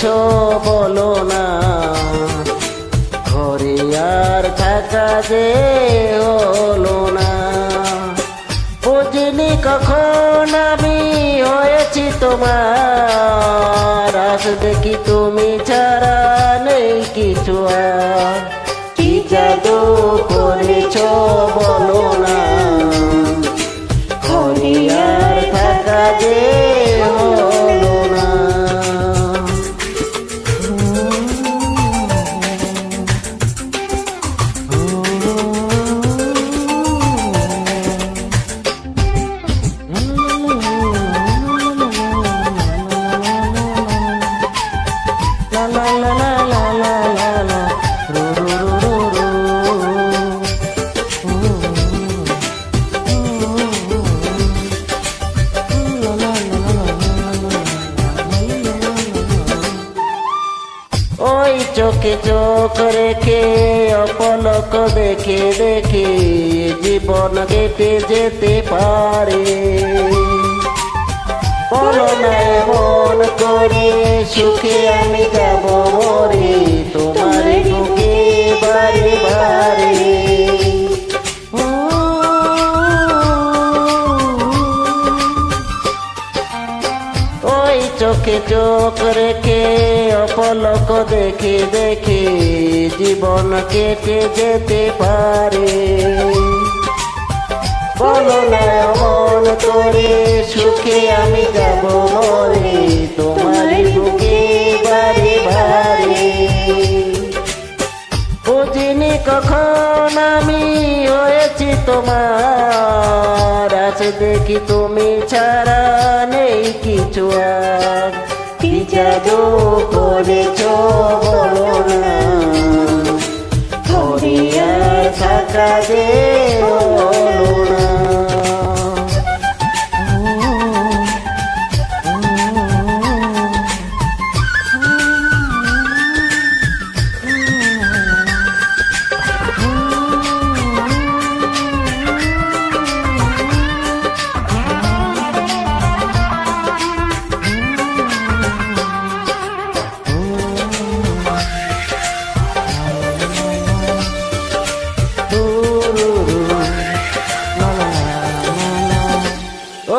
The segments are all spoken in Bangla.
করেছো বলো না, ঘরে আর থাকা যে হলো না। বুঝিনি কখন আমি হয়েছি তোমার, আজ দেখি তুমি ছাড়া নেই কিছু আর। কি জাদু করেছো বলো না, ঘরে আর থাকা যে হলো না। ওই চোখে চোখ রেখে অপলক দেখে দেখে জীবন কেটে যেতে পারে। বলো না এমন করে সুখে আমি যাব মরে, তোমার বুকে বারে বারে। ওই চোখে চোখ রেখে অপলক দেখে দেখে জীবন কেটে যেতে পারে। বলো না এমন করে সুখে আমি যাব মরে, তোমার বুকে বারে বারে। বুঝিনি কখন আমি হয়েছি তোমার, আজ দেখি তুমি ছাড়া নেই কিছু আর। কি জাদু করেছো বলো না, ঘরে আর থাকা যে হলো না।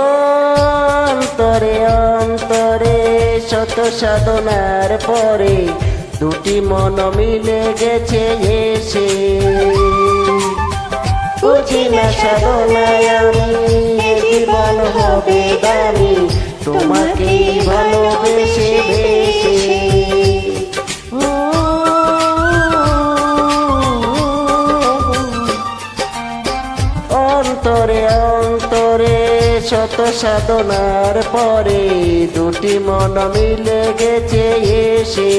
অন্তরে অন্তরে শত সাধনার পরে দুটি মন মিলে গেছে এসে। বুঝি না সাধনায় আমি জীবন হবে দামি, তোমাকে ভালোবেসে বেশে। অন্তরে অন্তরে শত সাধনার পরে দুটি মন মিলে গেছে এসে।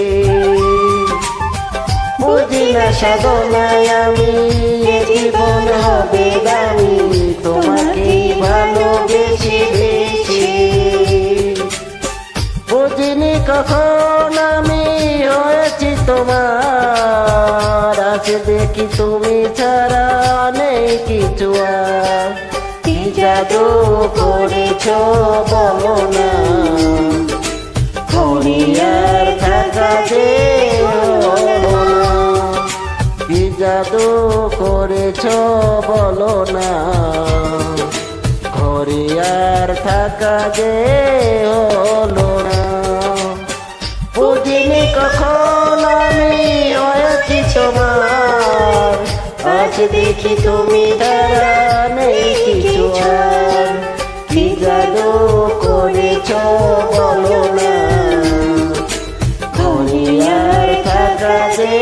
বুঝি না সাধনায় আমি জীবন হবে দামি, তোমাকে ভালোবেসে বেশি। বুঝিনি কখন আমি হয়েছি তোমার, আজ দেখি তুমি ছাড়া নেই কিছু আর। কি জাদু করেছো বলো না, ঘরে আর থাকা যে হলো না। কি জাদু করেছো বলো না, ঘরে আর থাকা যে হলো না। বুঝিনি কখন আমি হয়েছি তোমার, আজ দেখি তুমি ছাড়া নেই কিছু আর। কি জাদু করেছো বলো না, ঘরে আর থাকা যে